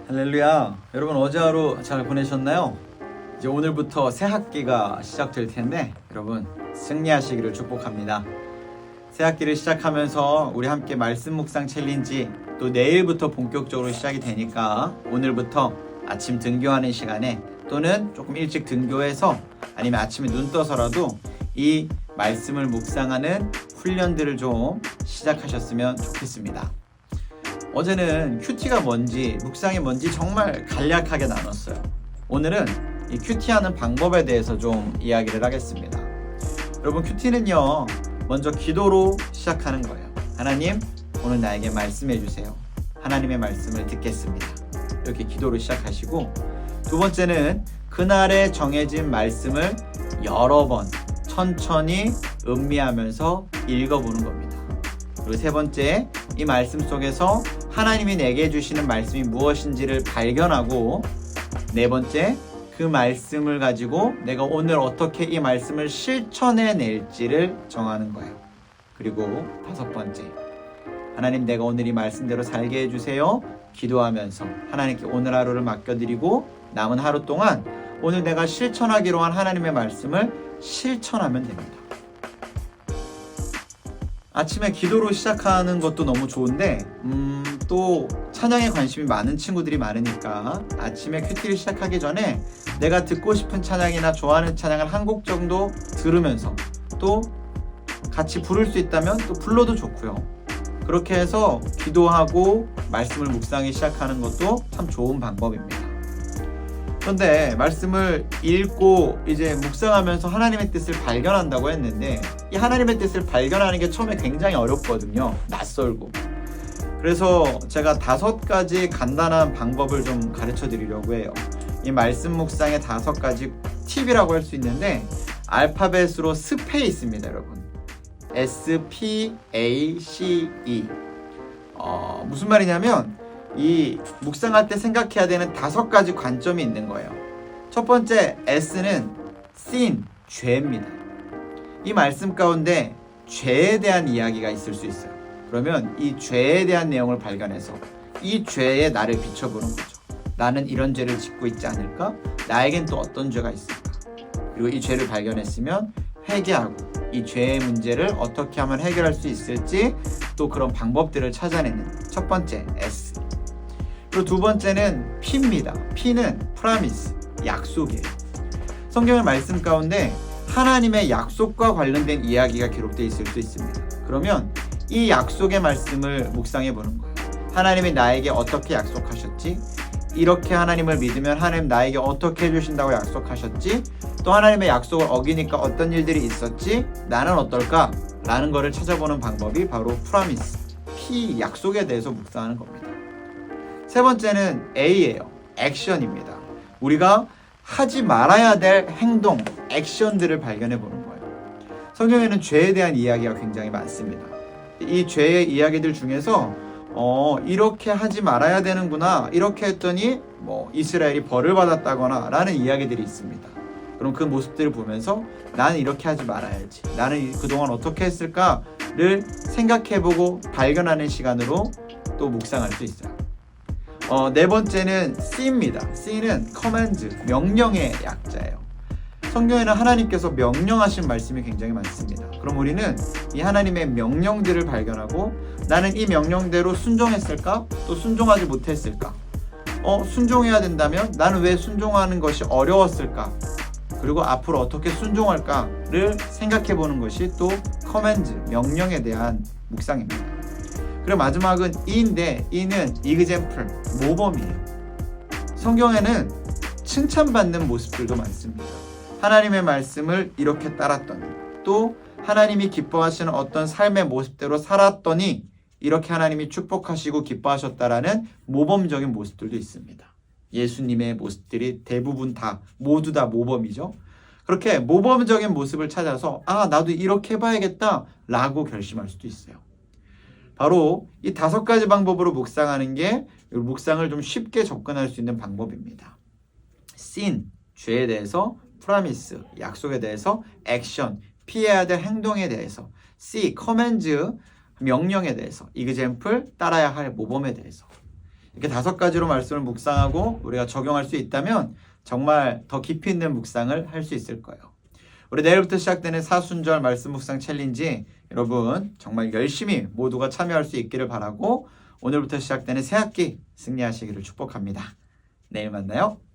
할렐루야. 여러분 어제 하루 잘 보내셨나요? 이제 오늘부터 새 학기가 시작될 텐데 여러분 승리하시기를 축복합니다. 새 학기를 시작하면서 우리 함께 말씀 묵상 챌린지 또 내일부터 본격적으로 시작이 되니까 오늘부터 아침 등교하는 시간에 또는 조금 일찍 등교해서 아니면 아침에 눈 떠서라도 이 말씀을 묵상하는 훈련들을 좀 시작하셨으면 좋겠습니다. 어제는 큐티가 뭔지 묵상이 뭔지 정말 간략하게 나눴어요. 오늘은 이 큐티하는 방법에 대해서 좀 이야기를 하겠습니다. 여러분 큐티는요 먼저 기도로 시작하는 거예요. 하나님 오늘 나에게 말씀해 주세요. 하나님의 말씀을 듣겠습니다. 이렇게 기도로 시작하시고, 두 번째는 그날에 정해진 말씀을 여러 번 천천히 음미하면서 읽어보는 겁니다. 그리고 세 번째, 이 말씀 속에서 하나님이 내게 주시는 말씀이 무엇인지를 발견하고, 네 번째, 그 말씀을 가지고 내가 오늘 어떻게 이 말씀을 실천해 낼지를 정하는 거예요. 그리고 다섯 번째, 하나님 내가 오늘 이 말씀대로 살게 해주세요. 기도하면서 하나님께 오늘 하루를 맡겨드리고 남은 하루 동안 오늘 내가 실천하기로 한 하나님의 말씀을 실천하면 됩니다. 아침에 기도로 시작하는 것도 너무 좋은데 또 찬양에 관심이 많은 친구들이 많으니까 아침에 큐티를 시작하기 전에 내가 듣고 싶은 찬양이나 좋아하는 찬양을 한 곡 정도 들으면서 또 같이 부를 수 있다면 또 불러도 좋고요. 그렇게 해서 기도하고 말씀을 묵상하기 시작하는 것도 참 좋은 방법입니다. 그런데 말씀을 읽고 이제 묵상하면서 하나님의 뜻을 발견한다고 했는데, 이 하나님의 뜻을 발견하는 게 처음에 굉장히 어렵거든요. 낯설고. 그래서 제가 5가지 간단한 방법을 좀 가르쳐 드리려고 해요. 이 말씀 묵상의 5가지 팁이라고 할 수 있는데, 알파벳으로 스페이스입니다, 여러분. S-P-A-C-E. 무슨 말이냐면 이 묵상할 때 생각해야 되는 5가지 관점이 있는 거예요. 첫 번째, S는 sin, 죄입니다. 이 말씀 가운데 죄에 대한 이야기가 있을 수 있어요. 그러면 이 죄에 대한 내용을 발견해서 이 죄에 나를 비춰보는 거죠. 나는 이런 죄를 짓고 있지 않을까? 나에겐 또 어떤 죄가 있을까? 그리고 이 죄를 발견했으면 회개하고 이 죄의 문제를 어떻게 하면 해결할 수 있을지 또 그런 방법들을 찾아내는 첫 번째 S. 그리고 두 번째는 P입니다. P는 promise, 약속이에요. 성경의 말씀 가운데 하나님의 약속과 관련된 이야기가 기록되어 있을 수 있습니다. 그러면 이 약속의 말씀을 묵상해 보는 거예요. 하나님이 나에게 어떻게 약속하셨지? 이렇게 하나님을 믿으면 하나님 나에게 어떻게 해주신다고 약속하셨지? 또 하나님의 약속을 어기니까 어떤 일들이 있었지? 나는 어떨까? 라는 거를 찾아보는 방법이 바로 promise, P, 약속에 대해서 묵상하는 겁니다. 세 번째는 A예요. 액션입니다. 우리가 하지 말아야 될 행동, 액션들을 발견해 보는 거예요. 성경에는 죄에 대한 이야기가 굉장히 많습니다. 이 죄의 이야기들 중에서 이렇게 하지 말아야 되는구나, 이렇게 했더니 이스라엘이 벌을 받았다거나 라는 이야기들이 있습니다. 그럼 그 모습들을 보면서 나는 이렇게 하지 말아야지, 나는 그동안 어떻게 했을까를 생각해보고 발견하는 시간으로 또 묵상할 수 있어요. 네 번째는 C입니다. C는 command, 명령의 약자예요. 성경에는 하나님께서 명령하신 말씀이 굉장히 많습니다. 그럼 우리는 이 하나님의 명령들을 발견하고 나는 이 명령대로 순종했을까? 또 순종하지 못했을까? 순종해야 된다면 나는 왜 순종하는 것이 어려웠을까? 그리고 앞으로 어떻게 순종할까를 생각해 보는 것이 또 command, 명령에 대한 묵상입니다. 그리고 마지막은 E인데, E는 example, 모범이에요. 성경에는 칭찬받는 모습들도 많습니다. 하나님의 말씀을 이렇게 따랐더니, 또 하나님이 기뻐하시는 어떤 삶의 모습대로 살았더니 이렇게 하나님이 축복하시고 기뻐하셨다라는 모범적인 모습들도 있습니다. 예수님의 모습들이 대부분 모두 다 모범이죠. 그렇게 모범적인 모습을 찾아서 나도 이렇게 해봐야겠다 라고 결심할 수도 있어요. 바로 이 5가지 방법으로 묵상하는 게 묵상을 좀 쉽게 접근할 수 있는 방법입니다. sin, 죄에 대해서, promise, 약속에 대해서, action, 피해야 될 행동에 대해서, C, command, 명령에 대해서, example, 따라야 할 모범에 대해서. 이렇게 5가지로 말씀을 묵상하고 우리가 적용할 수 있다면 정말 더 깊이 있는 묵상을 할 수 있을 거예요. 우리 내일부터 시작되는 사순절 말씀 묵상 챌린지 여러분 정말 열심히 모두가 참여할 수 있기를 바라고 오늘부터 시작되는 새학기 승리하시기를 축복합니다. 내일 만나요.